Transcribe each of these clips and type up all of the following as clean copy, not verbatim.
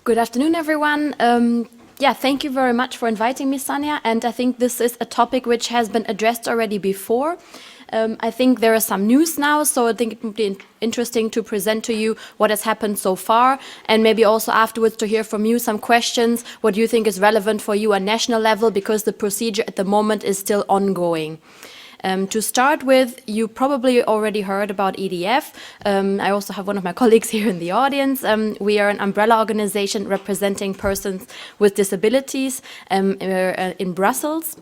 Good afternoon, everyone. Thank you very much for inviting me, Sanja. And I think this is a topic which has been addressed already before. I think there is some news now, so I think it would be interesting to present to you what has happened so far, and maybe also afterwards to hear from you some questions, what you think is relevant for you on national level, because the procedure at the moment is still ongoing. To start with, you probably already heard about EDF. I also have one of my colleagues here in the audience. We are an umbrella organization representing persons with disabilities in Brussels.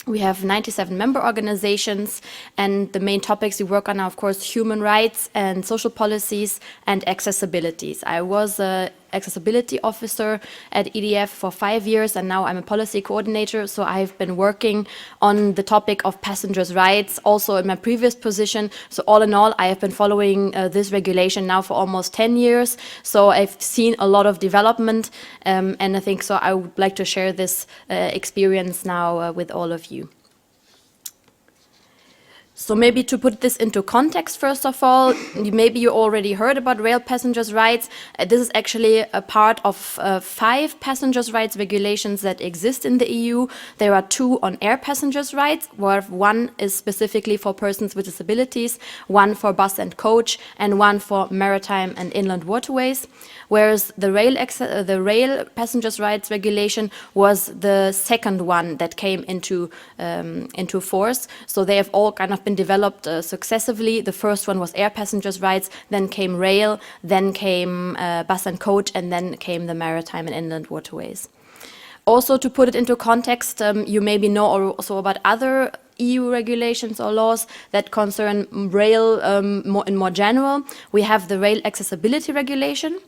We have 97 member organizations, and the main topics we work on are, of course, human rights and social policies and accessibilities. I was an accessibility officer at EDF for 5 years, and now I'm a policy coordinator, so I've been working on the topic of passengers' rights also in my previous position. So all in all, I have been following this regulation now for almost 10 years, so I've seen a lot of development, and I think so I would like to share this experience now with all of you. So maybe to put this into context, first of all, maybe you already heard about rail passengers' rights. This is actually a part of 5 passengers' rights regulations that exist in the EU. There are 2 on air passengers' rights, where 1 is specifically for persons with disabilities, 1 for bus and coach, and 1 for maritime and inland waterways. Whereas the rail passengers' rights regulation was the second one that came into force. So they have all kind of been developed successively. The first one was air passengers' rights, then came rail, then came bus and coach, and then came the maritime and inland waterways. Also, to put it into context, you maybe know also about other EU regulations or laws that concern rail in more general. We have the Rail Accessibility Regulation.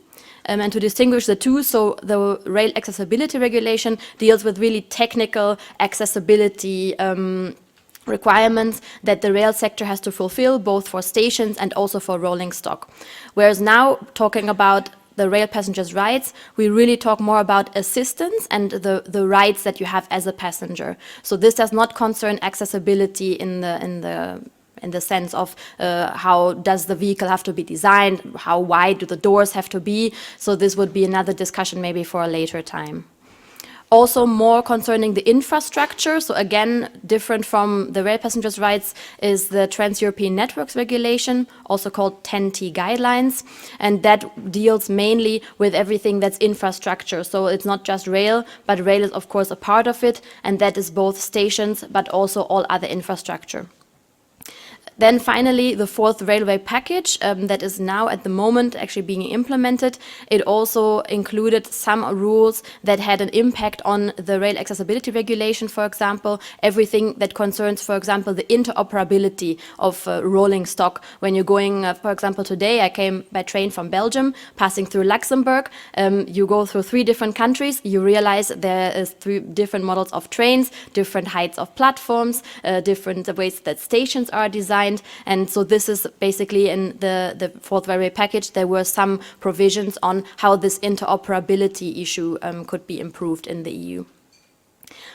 And to distinguish the two, so the Rail Accessibility Regulation deals with really technical accessibility requirements that the rail sector has to fulfill, both for stations and also for rolling stock. Whereas now, talking about the rail passengers' rights, we really talk more about assistance and the rights that you have as a passenger. So this does not concern accessibility in the sense of how does the vehicle have to be designed, how wide do the doors have to be. So this would be another discussion maybe for a later time. Also more concerning the infrastructure, so again, different from the rail passengers' rights is the Trans-European Networks Regulation, also called 10T guidelines, and that deals mainly with everything that's infrastructure. So it's not just rail, but rail is of course a part of it, and that is both stations, but also all other infrastructure. Then finally, the 4th railway package that is now at the moment actually being implemented. It also included some rules that had an impact on the rail accessibility regulation, for example, everything that concerns, for example, the interoperability of rolling stock. When you're going, for example, today I came by train from Belgium, passing through Luxembourg. You go through 3 different countries, you realize there is 3 different models of trains, different heights of platforms, different ways that stations are designed. And so this is basically in the 4th railway package, there were some provisions on how this interoperability issue could be improved in the EU.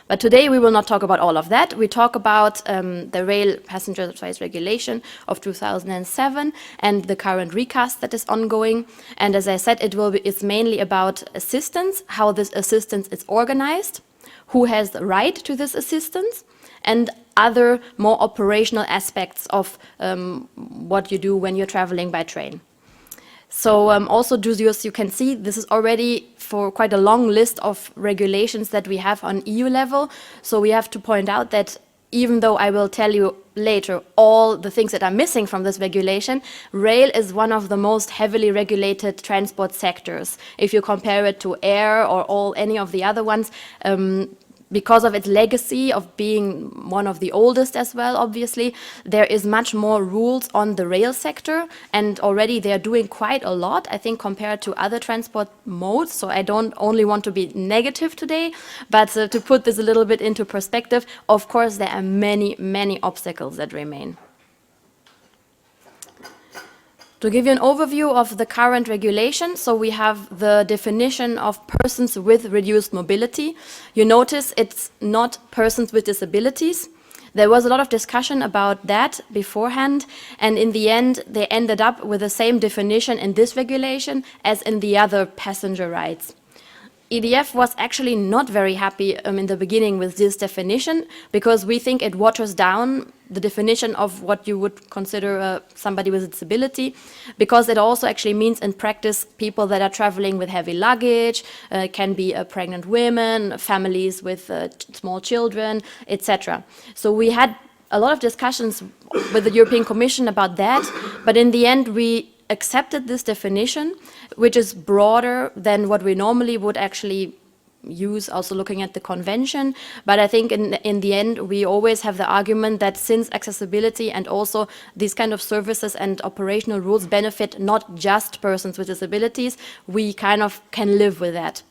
But today we will not talk about all of that. We talk about the Rail Passenger Rights Regulation of 2007 and the current recast that is ongoing. And as I said, it's mainly about assistance, how this assistance is organized, who has the right to this assistance, and other more operational aspects of what you do when you're traveling by train. So also, as you can see, this is already for quite a long list of regulations that we have on EU level. So we have to point out that even though I will tell you later all the things that are missing from this regulation, rail is one of the most heavily regulated transport sectors. If you compare it to air or any of the other ones, because of its legacy of being one of the oldest as well, obviously, there is much more rules on the rail sector, and already they are doing quite a lot, I think, compared to other transport modes. So I don't only want to be negative today, but to put this a little bit into perspective, of course, there are many, many obstacles that remain. To give you an overview of the current regulation, so we have the definition of persons with reduced mobility. You notice it's not persons with disabilities. There was a lot of discussion about that beforehand, and in the end, they ended up with the same definition in this regulation as in the other passenger rights. EDF was actually not very happy in the beginning with this definition, because we think it waters down the definition of what you would consider somebody with a disability, because it also actually means in practice people that are traveling with heavy luggage, can be pregnant women, families with small children, etc. So we had a lot of discussions with the European Commission about that, but in the end we accepted this definition, which is broader than what we normally would actually use, also looking at the convention. But I think in the end, we always have the argument that since accessibility and also these kind of services and operational rules benefit not just persons with disabilities, we kind of can live with that.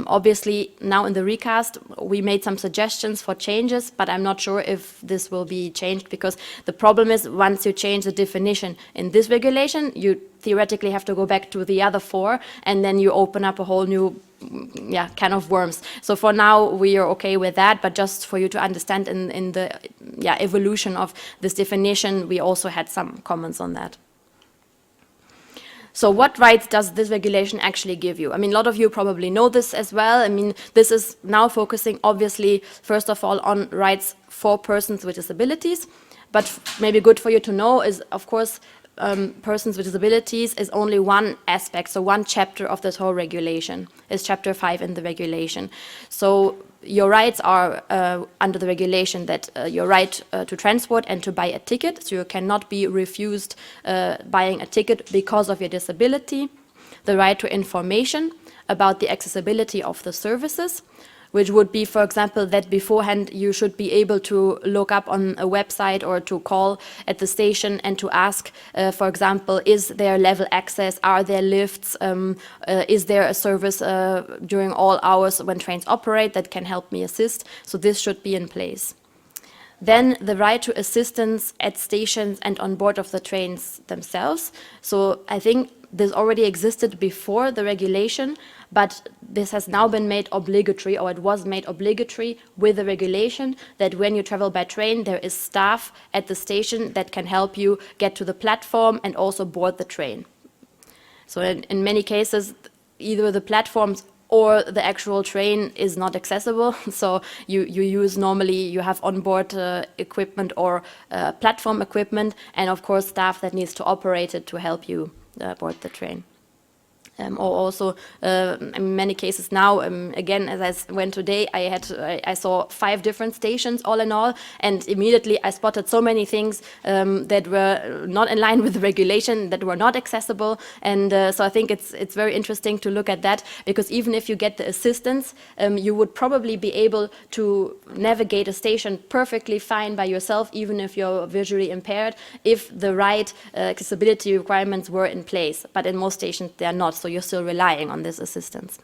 Obviously, now in the recast, we made some suggestions for changes, but I'm not sure if this will be changed, because the problem is once you change the definition in this regulation, you theoretically have to go back to the other four, and then you open up a whole new can of worms. So for now, we are okay with that, but just for you to understand in the evolution of this definition, we also had some comments on that. So what rights does this regulation actually give you? I mean, a lot of you probably know this as well. I mean, this is now focusing, obviously, first of all, on rights for persons with disabilities. But maybe good for you to know is, of course, persons with disabilities is only one aspect, so one chapter of this whole regulation. Is Chapter 5 in the regulation. So your rights are under the regulation that your right to transport and to buy a ticket, so you cannot be refused buying a ticket because of your disability. The right to information about the accessibility of the services, which would be, for example, that beforehand you should be able to look up on a website or to call at the station and to ask, for example, is there level access, are there lifts, is there a service during all hours when trains operate that can help me assist? So this should be in place. Then the right to assistance at stations and on board of the trains themselves. So I think this already existed before the regulation, but this has now been made obligatory, or it was made obligatory with the regulation, that when you travel by train, there is staff at the station that can help you get to the platform and also board the train. So in many cases, either the platforms or the actual train is not accessible, so you use normally, you have onboard equipment or platform equipment, and of course staff that needs to operate it to help you board the train. Or also, in many cases now, again, as I went today, I saw 5 different stations all in all, and immediately I spotted so many things that were not in line with the regulation, that were not accessible, and so I think it's very interesting to look at that, because even if you get the assistance, you would probably be able to navigate a station perfectly fine by yourself, even if you're visually impaired, if the right accessibility requirements were in place, but in most stations they are not. So you're still relying on this assistance.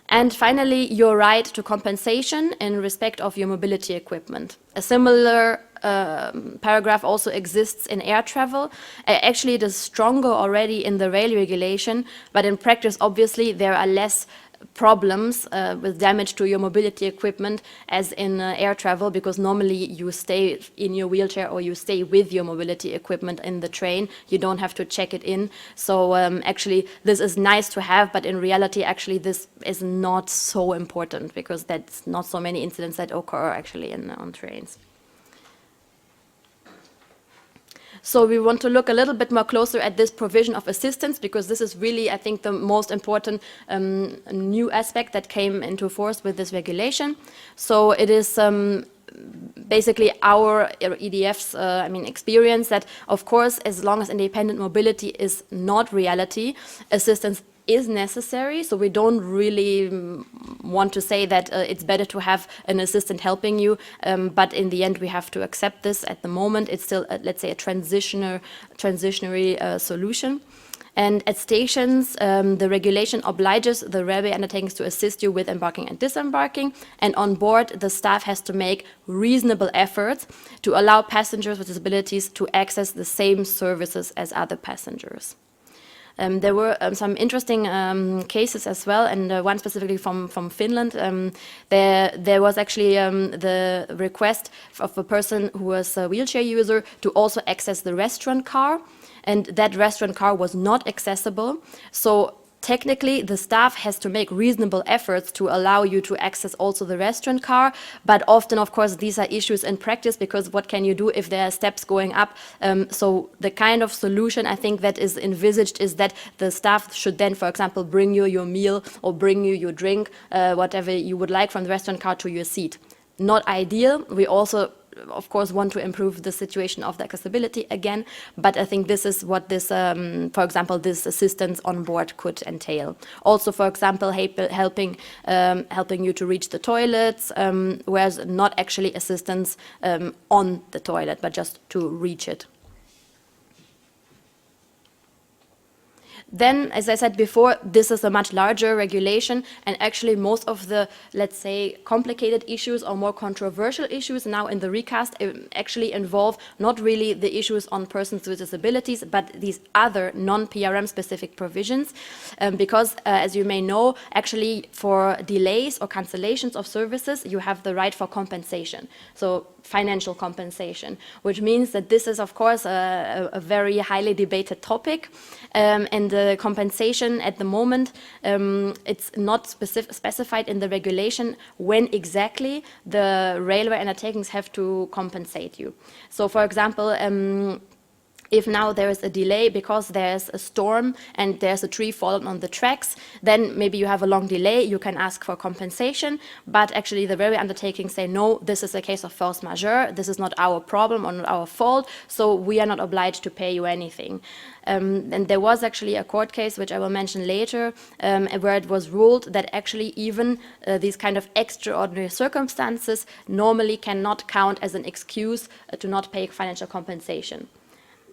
And finally, your right to compensation in respect of your mobility equipment. A similar paragraph also exists in air travel. Actually, it is stronger already in the rail regulation, but in practice, obviously, there are less problems with damage to your mobility equipment as in air travel, because normally you stay in your wheelchair or you stay with your mobility equipment in the train. You don't have to check it in. So actually this is nice to have, but in reality actually this is not so important, because that's not so many incidents that occur actually on trains. So we want to look a little bit more closer at this provision of assistance, because this is really, I think, the most important new aspect that came into force with this regulation. So it is basically our EDF's experience that, of course, as long as independent mobility is not reality, assistance is necessary. So we don't really want to say that it's better to have an assistant helping you, but in the end we have to accept this. At the moment it's still, let's say, a transitionary solution. And at stations, the regulation obliges the railway undertakings to assist you with embarking and disembarking, and on board the staff has to make reasonable efforts to allow passengers with disabilities to access the same services as other passengers. There were some interesting cases as well, and one specifically from Finland. There was actually the request of a person who was a wheelchair user to also access the restaurant car, and that restaurant car was not accessible. So technically, the staff has to make reasonable efforts to allow you to access also the restaurant car, but often, of course, these are issues in practice, because what can you do if there are steps going up? So the kind of solution I think that is envisaged is that the staff should then, for example, bring you your meal or bring you your drink, whatever you would like from the restaurant car to your seat. Not ideal. We also, of course, want to improve the situation of the accessibility again, but I think this is what this, for example, this assistance on board could entail. Also, for example, helping you to reach the toilets, whereas not actually assistance on the toilet, but just to reach it. Then, as I said before, this is a much larger regulation, and actually most of the, let's say, complicated issues or more controversial issues now in the recast actually involve not really the issues on persons with disabilities, but these other non-PRM specific provisions, because as you may know, actually for delays or cancellations of services, you have the right for compensation. So financial compensation, which means that this is, of course, a very highly debated topic. And the compensation at the moment, it's not specified in the regulation when exactly the railway undertakings have to compensate you. So, for example, if now there is a delay because there's a storm and there's a tree fallen on the tracks, then maybe you have a long delay, you can ask for compensation, but actually the railway undertakings say, no, this is a case of force majeure, this is not our problem or not our fault, so we are not obliged to pay you anything. And there was actually a court case, which I will mention later, where it was ruled that actually even these kind of extraordinary circumstances normally cannot count as an excuse to not pay financial compensation.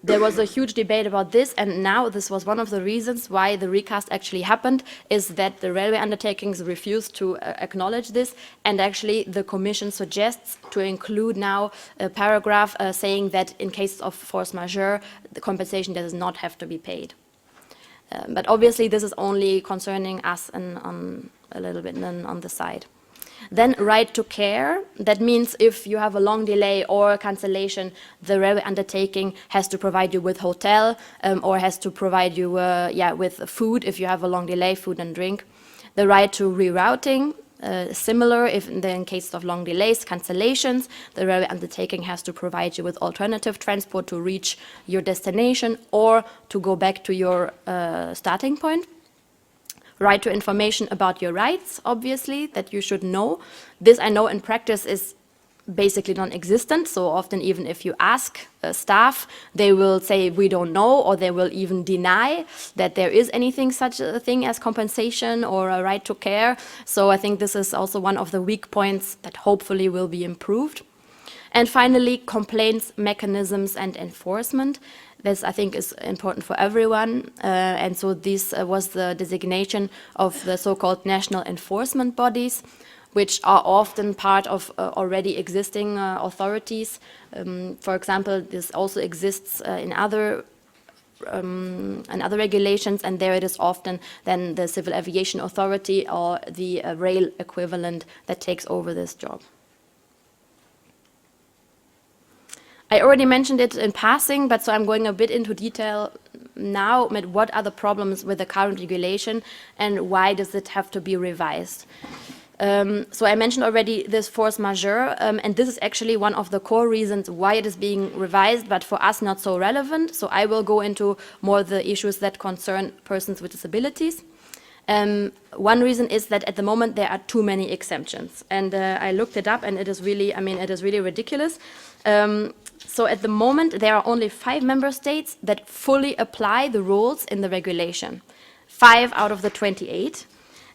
There was a huge debate about this, and now this was one of the reasons why the recast actually happened, is that the railway undertakings refused to acknowledge this, and actually the Commission suggests to include now a paragraph saying that in cases of force majeure, the compensation does not have to be paid. But obviously this is only concerning us and on a little bit on the side. Then right to care, that means if you have a long delay or cancellation, the railway undertaking has to provide you with hotel or has to provide you with food if you have a long delay, food and drink. The right to rerouting, similar if in case of long delays, cancellations, the railway undertaking has to provide you with alternative transport to reach your destination or to go back to your starting point. Right to information about your rights, obviously, that you should know. This I know in practice is basically non-existent, so often even if you ask staff, they will say we don't know, or they will even deny that there is anything such a thing as compensation or a right to care. So I think this is also one of the weak points that hopefully will be improved. And finally, complaints, mechanisms and enforcement. This, I think, is important for everyone. And so this was the designation of the so-called national enforcement bodies, which are often part of already existing authorities. For example, this also exists in other regulations, and there it is often then the Civil Aviation Authority or the rail equivalent that takes over this job. I already mentioned it in passing, but so I'm going a bit into detail now with what are the problems with the current regulation and why does it have to be revised. So I mentioned already this force majeure, and this is actually one of the core reasons why it is being revised, but for us not so relevant. So I will go into more the issues that concern persons with disabilities. One reason is that at the moment there are too many exemptions, and I looked it up, and it is really, it is really ridiculous. So at the moment there are only 5 member states that fully apply the rules in the regulation. 5 out of the 28.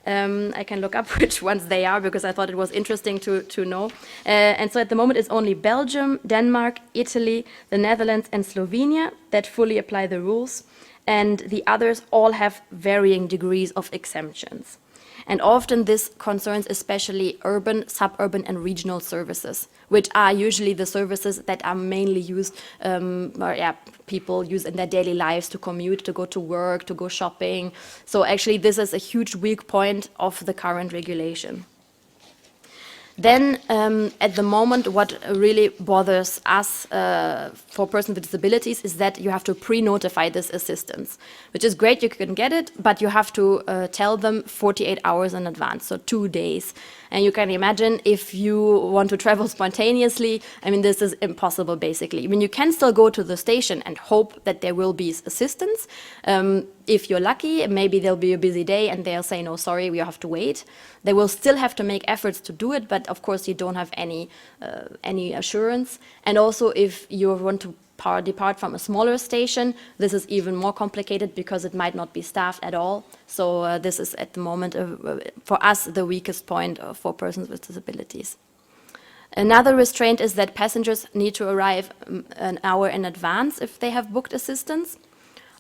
I can look up which ones they are because I thought it was interesting to know. And so at the moment it's only Belgium, Denmark, Italy, the Netherlands and Slovenia that fully apply the rules. And the others all have varying degrees of exemptions. And often this concerns especially urban, suburban and regional services, which are usually the services that are mainly used, people use in their daily lives to commute, to go to work, to go shopping. So actually this is a huge weak point of the current regulation. Then, at the moment, what really bothers us for persons with disabilities is that you have to pre-notify this assistance, which is great, you can get it, but you have to tell them 48 hours in advance, so 2 days. And you can imagine if you want to travel spontaneously, I mean, this is impossible, basically. I mean, you can still go to the station and hope that there will be assistance. If you're lucky, maybe there'll be a busy day and they'll say, no, sorry, we have to wait. They will still have to make efforts to do it, but of course you don't have any assurance. And also if you want to depart from a smaller station, this is even more complicated because it might not be staffed at all. So this is at the moment, for us, the weakest point for persons with disabilities. Another restraint is that passengers need to arrive an hour in advance if they have booked assistance.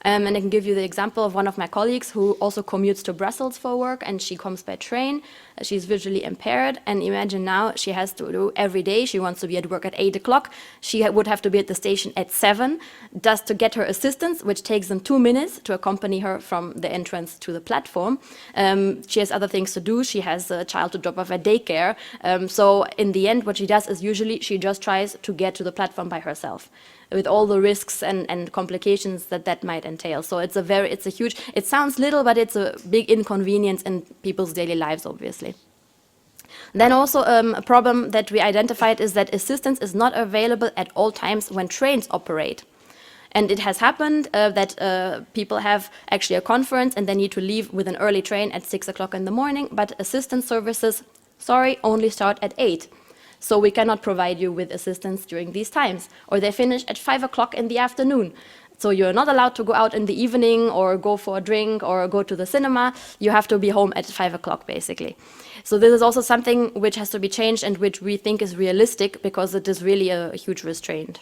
And I can give you the example of one of my colleagues who also commutes to Brussels for work, and she comes by train. She's visually impaired, and imagine now she has to do every day, she wants to be at work at 8 o'clock, she would have to be at the station at 7 just to get her assistance, which takes them 2 minutes to accompany her from the entrance to the platform. She has other things to do, she has a child to drop off at daycare, so in the end what she does is usually she just tries to get to the platform by herself, with all the risks and complications that might entail. So it's a huge, it sounds little, but it's a big inconvenience in people's daily lives, obviously. Then also a problem that we identified is that assistance is not available at all times when trains operate. And it has happened that people have actually a conference and they need to leave with an early train at 6 o'clock in the morning, but assistance services, sorry, only start at 8. So we cannot provide you with assistance during these times. Or they finish at 5 o'clock in the afternoon. So you're not allowed to go out in the evening or go for a drink or go to the cinema. You have to be home at 5 o'clock, basically. So this is also something which has to be changed and which we think is realistic because it is really a huge restraint.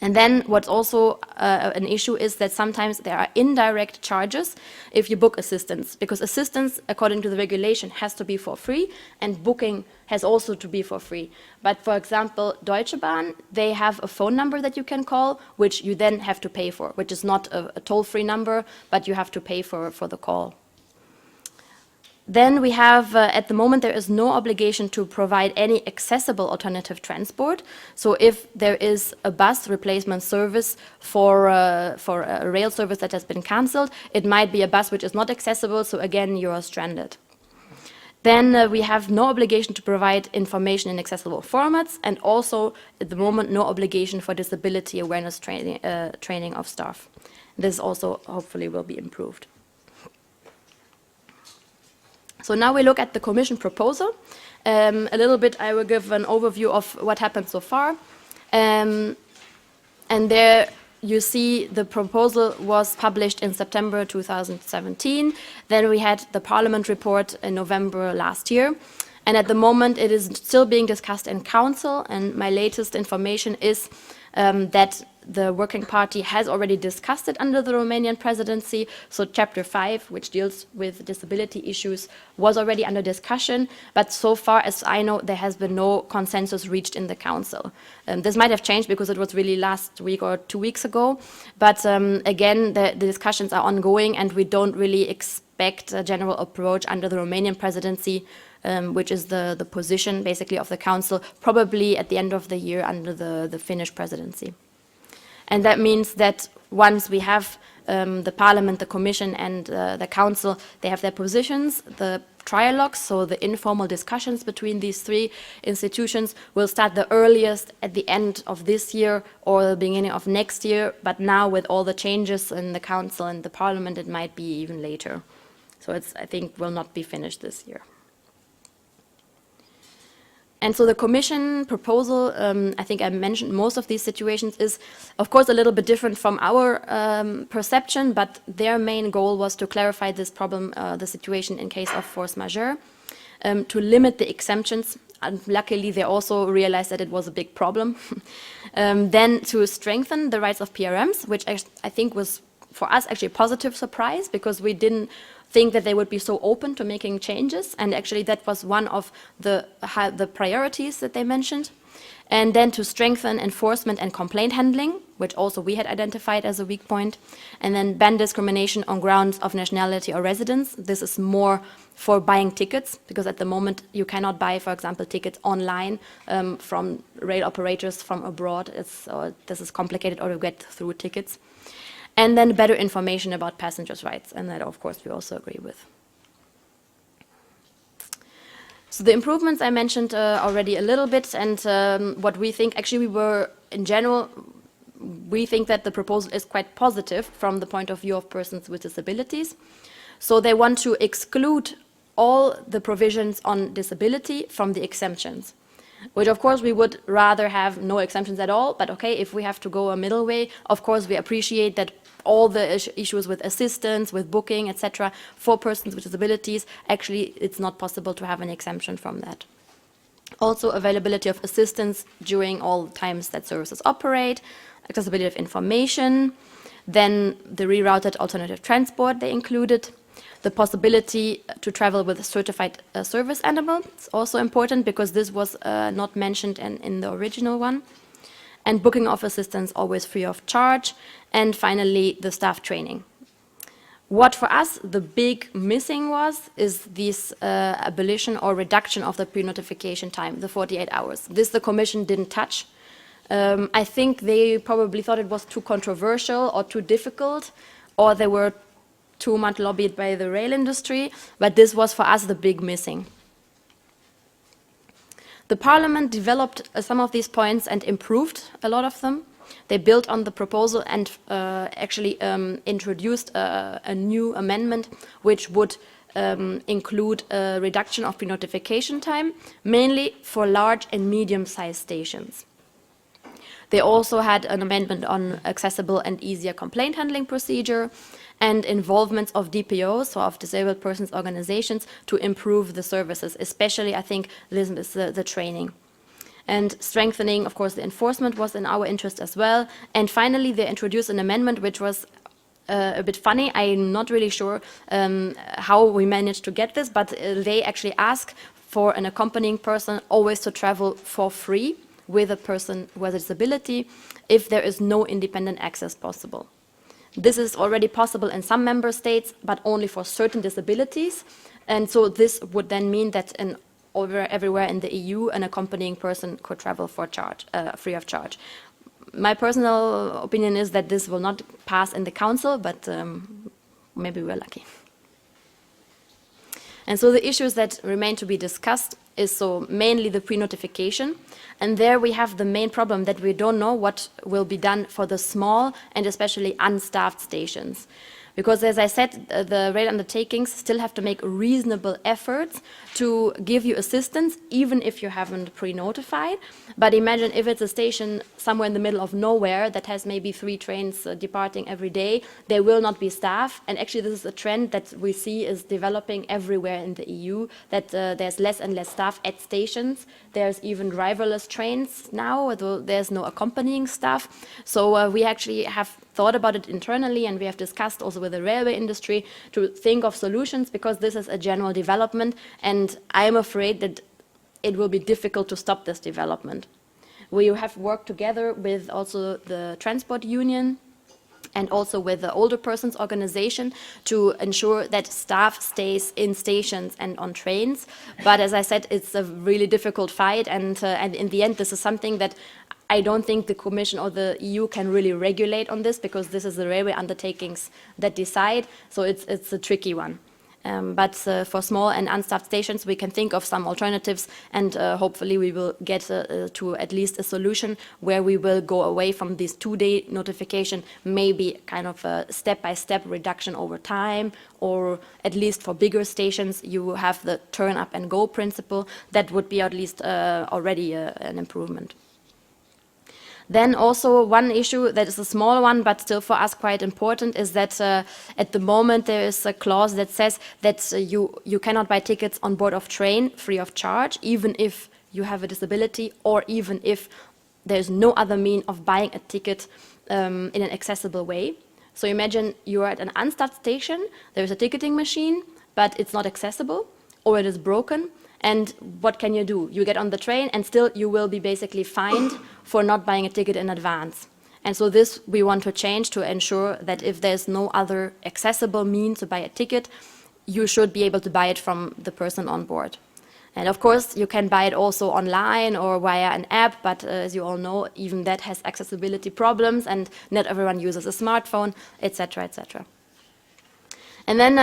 And then what's also an issue is that sometimes there are indirect charges if you book assistance, because assistance, according to the regulation, has to be for free, and booking has also to be for free. But for example, Deutsche Bahn, they have a phone number that you can call, which you then have to pay for, which is not a toll-free number, but you have to pay for the call. Then we have, at the moment, there is no obligation to provide any accessible alternative transport. So if there is a bus replacement service for a rail service that has been cancelled, it might be a bus which is not accessible, so again, you are stranded. Then we have no obligation to provide information in accessible formats, and also, at the moment, no obligation for disability awareness training of staff. This also hopefully will be improved. So now we look at the Commission proposal. A little bit, I will give an overview of what happened so far. And there you see the proposal was published in September 2017. Then we had the Parliament report in November last year. And at the moment, it is still being discussed in Council. And my latest information is that the Working Party has already discussed it under the Romanian presidency. So Chapter 5, which deals with disability issues, was already under discussion. But so far as I know, there has been no consensus reached in the Council. This might have changed because it was really last week or 2 weeks ago. But again, the discussions are ongoing, and we don't really expect a general approach under the Romanian presidency, which is the position basically of the Council, probably at the end of the year under the Finnish presidency. And that means that once we have the Parliament, the Commission and the Council, they have their positions, the trialogues, so the informal discussions between these three institutions will start the earliest at the end of this year or the beginning of next year, but now with all the changes in the Council and the Parliament, it might be even later. So it's, I think, will not be finished this year. And so the Commission proposal, I think I mentioned most of these situations, is of course a little bit different from our perception, but their main goal was to clarify this problem, the situation in case of force majeure, to limit the exemptions. And luckily, they also realized that it was a big problem. Then to strengthen the rights of PRMs, which I think was for us actually a positive surprise, because we didn't think that they would be so open to making changes, and actually that was one of the priorities that they mentioned. And then to strengthen enforcement and complaint handling, which also we had identified as a weak point, and then ban discrimination on grounds of nationality or residence. This is more for buying tickets, because at the moment you cannot buy, for example, tickets online from rail operators from abroad. This is complicated, or you get through tickets. And then better information about passengers' rights, and that, of course, we also agree with. So the improvements I mentioned already a little bit, and what we think, actually in general, we think that the proposal is quite positive from the point of view of persons with disabilities. So they want to exclude all the provisions on disability from the exemptions, which of course we would rather have no exemptions at all, but okay, if we have to go a middle way, of course we appreciate that all the issues with assistance, with booking, etc., for persons with disabilities, actually it's not possible to have an exemption from that. Also, availability of assistance during all times that services operate, accessibility of information, then the rerouted alternative transport they included, the possibility to travel with a certified service animal. It's also important because this was not mentioned in the original one. And booking of assistance always free of charge. And finally, the staff training. What for us the big missing is this abolition or reduction of the pre-notification time, the 48 hours. This the Commission didn't touch. I think they probably thought it was too controversial or too difficult, or they were too much lobbied by the rail industry, but this was for us the big missing. The Parliament developed some of these points and improved a lot of them. They built on the proposal and actually introduced a new amendment which would include a reduction of pre-notification time, mainly for large and medium-sized stations. They also had an amendment on accessible and easier complaint handling procedure and involvement of DPOs, so of disabled persons organizations, to improve the services, especially I think this is the training. And strengthening, of course, the enforcement was in our interest as well. And finally, they introduced an amendment which was a bit funny. I'm not really sure how we managed to get this, but they actually ask for an accompanying person always to travel for free with a person with a disability if there is no independent access possible. This is already possible in some member states, but only for certain disabilities. And so this would then mean that everywhere in the EU, an accompanying person could travel for charge, free of charge. My personal opinion is that this will not pass in the Council, but maybe we're lucky. And so the issues that remain to be discussed is so mainly the pre-notification. And there we have the main problem that we don't know what will be done for the small and especially unstaffed stations. Because as I said, the rail undertakings still have to make reasonable efforts to give you assistance, even if you haven't pre-notified. But imagine if it's a station somewhere in the middle of nowhere that has maybe 3 trains departing every day, there will not be staff. And actually this is a trend that we see is developing everywhere in the EU, that there's less and less staff at stations. There's even driverless trains now, though there's no accompanying staff. So we actually have thought about it internally, and we have discussed also with the railway industry to think of solutions, because this is a general development, and I'm afraid that it will be difficult to stop this development. We have worked together with also the transport union and also with the older persons organization to ensure that staff stays in stations and on trains. But as I said, it's a really difficult fight, and in the end, this is something that I don't think the Commission or the EU can really regulate on this, because this is the railway undertakings that decide, so it's a tricky one. But for small and unstaffed stations, we can think of some alternatives, and hopefully we will get to at least a solution where we will go away from this 2-day notification, maybe kind of a step-by-step reduction over time, or at least for bigger stations, you have the turn up and go principle. That would be at least already an improvement. Then also one issue that is a small one, but still for us quite important, is that at the moment there is a clause that says that you cannot buy tickets on board of train free of charge, even if you have a disability, or even if there's no other mean of buying a ticket in an accessible way. So imagine you are at an unstaffed station, there's a ticketing machine, but it's not accessible, or it is broken, and what can you do? You get on the train, and still you will be basically fined for not buying a ticket in advance. And so this we want to change to ensure that if there's no other accessible means to buy a ticket, you should be able to buy it from the person on board. And of course, you can buy it also online or via an app, but as you all know, even that has accessibility problems, and not everyone uses a smartphone, etc., etc. And then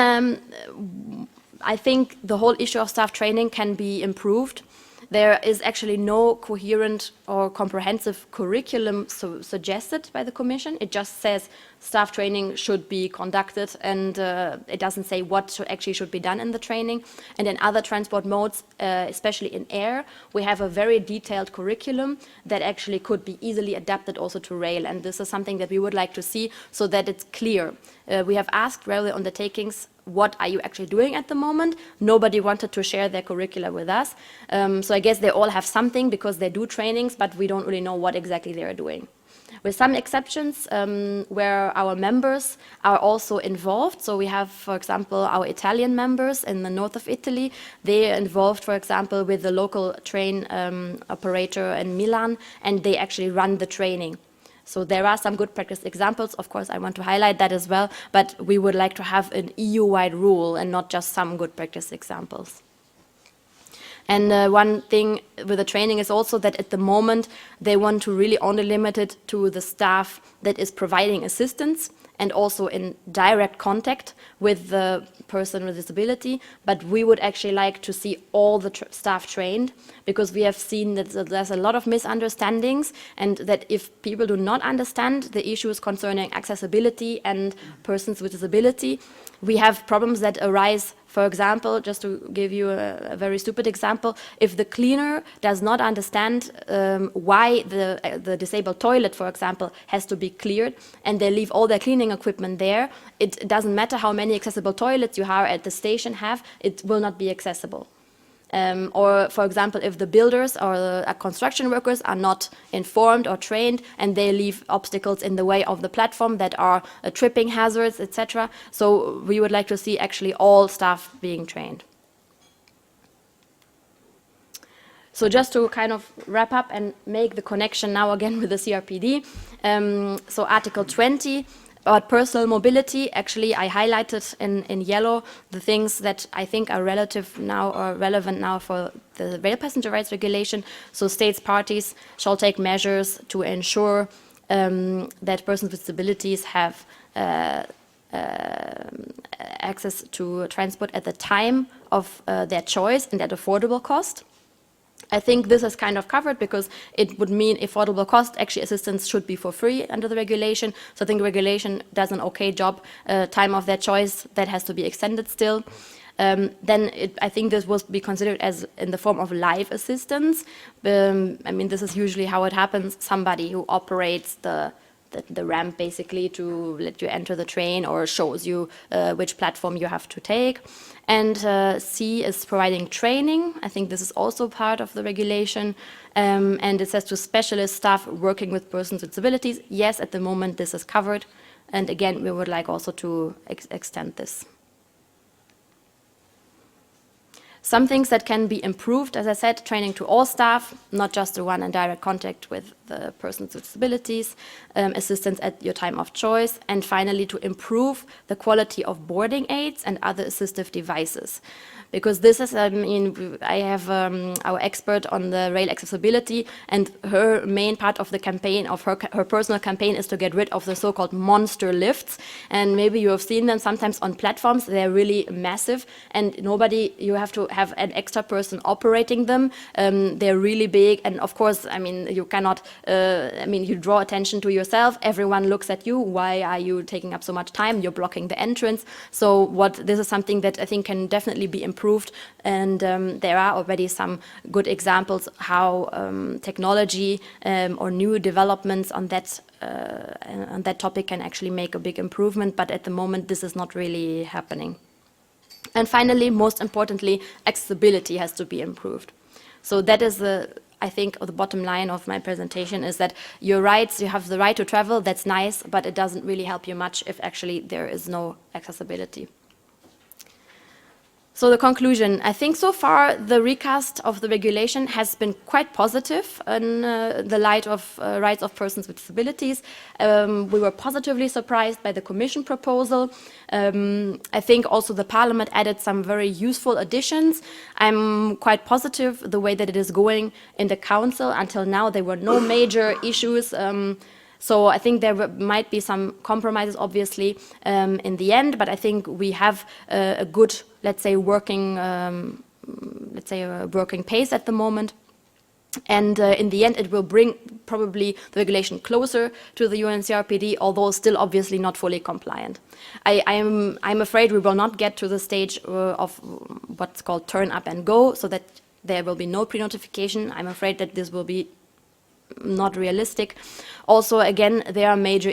I think the whole issue of staff training can be improved. There is actually no coherent or comprehensive curriculum suggested by the Commission. It just says staff training should be conducted, and it doesn't say what actually should be done in the training. And in other transport modes, especially in air, we have a very detailed curriculum that actually could be easily adapted also to rail. And this is something that we would like to see so that it's clear. We have asked railway undertakings, what are you actually doing at the moment? Nobody wanted to share their curricula with us. So I guess they all have something because they do trainings, but we don't really know what exactly they are doing. With some exceptions where our members are also involved. So we have, for example, our Italian members in the north of Italy. They are involved, for example, with the local train operator in Milan, and they actually run the training. So there are some good practice examples. Of course, I want to highlight that as well, but we would like to have an EU-wide rule and not just some good practice examples. And one thing with the training is also that at the moment, they want to really only limit it to the staff that is providing assistance and also in direct contact with the person with disability. But we would actually like to see all the staff trained, because we have seen that there's a lot of misunderstandings, and that if people do not understand the issues concerning accessibility and persons with disability, we have problems that arise. For example, just to give you a very stupid example, if the cleaner does not understand why the disabled toilet, for example, has to be cleared, and they leave all their cleaning equipment there, it doesn't matter how many accessible toilets you have at the station it will not be accessible. Or, for example, if the builders or the construction workers are not informed or trained, and they leave obstacles in the way of the platform that are tripping hazards, etc. So we would like to see actually all staff being trained. So just to kind of wrap up and make the connection now again with the CRPD. So Article 20, about personal mobility, actually I highlighted in yellow the things that I think are relative now or relevant now for the rail passenger rights regulation. So states parties shall take measures to ensure that persons with disabilities have access to transport at the time of their choice and at affordable cost. I think this is kind of covered because it would mean affordable cost. Actually, assistance should be for free under the regulation. So I think the regulation does an okay job. Time of their choice, that has to be extended still. Then I think this will be considered as in the form of live assistance. I mean, this is usually how it happens. Somebody who operates the ramp basically to let you enter the train or shows you which platform you have to take. And C is providing training. I think this is also part of the regulation. And it says to specialist staff working with persons with disabilities. Yes, at the moment this is covered. And again, we would like also to extend this. Some things that can be improved, as I said, training to all staff, not just the one in direct contact with the persons with disabilities, assistance at your time of choice, and finally to improve the quality of boarding aids and other assistive devices. Because this is, I mean, I have our expert on the rail accessibility, and her main part of the campaign, of her personal campaign, is to get rid of the so-called monster lifts. And maybe you have seen them sometimes on platforms. They're really massive, and you have to have an extra person operating them. They're really big, and of course, I mean, you cannot, you draw attention to yourself. Everyone looks at you. Why are you taking up so much time? You're blocking the entrance. So this is something that I think can definitely be improved. And there are already some good examples how technology or new developments on that topic can actually make a big improvement, but at the moment this is not really happening. And finally, most importantly, accessibility has to be improved. So that is I think the bottom line of my presentation is that your rights, you have the right to travel, that's nice, but it doesn't really help you much if actually there is no accessibility. So the conclusion, I think so far the recast of the regulation has been quite positive in the light of rights of persons with disabilities. We were positively surprised by the Commission proposal. I think also the Parliament added some very useful additions. I'm quite positive the way that it is going in the Council. Until now there were no major issues. So I think there might be some compromises, obviously, in the end, but I think we have a good, let's say, working pace at the moment. And in the end, it will bring probably the regulation closer to the UNCRPD, although still obviously not fully compliant. I'm afraid we will not get to the stage of what's called turn up and go, so that there will be no pre-notification. I'm afraid that this will be not realistic. Also, again, there are major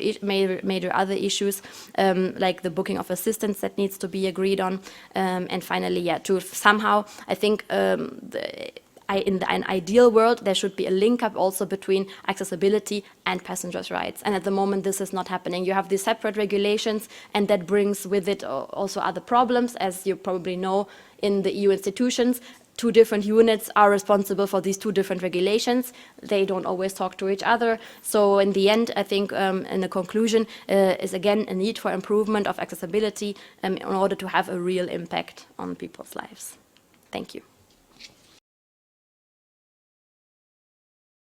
other issues, like the booking of assistance that needs to be agreed on. And finally, yeah, to somehow, I think in an ideal world, there should be a link up also between accessibility and passengers' rights. And at the moment, this is not happening. You have these separate regulations, and that brings with it also other problems, as you probably know, in the EU institutions. 2 different units are responsible for these 2 different regulations. They don't always talk to each other. So in the end, I think in the conclusion is again a need for improvement of accessibility in order to have a real impact on people's lives. Thank you.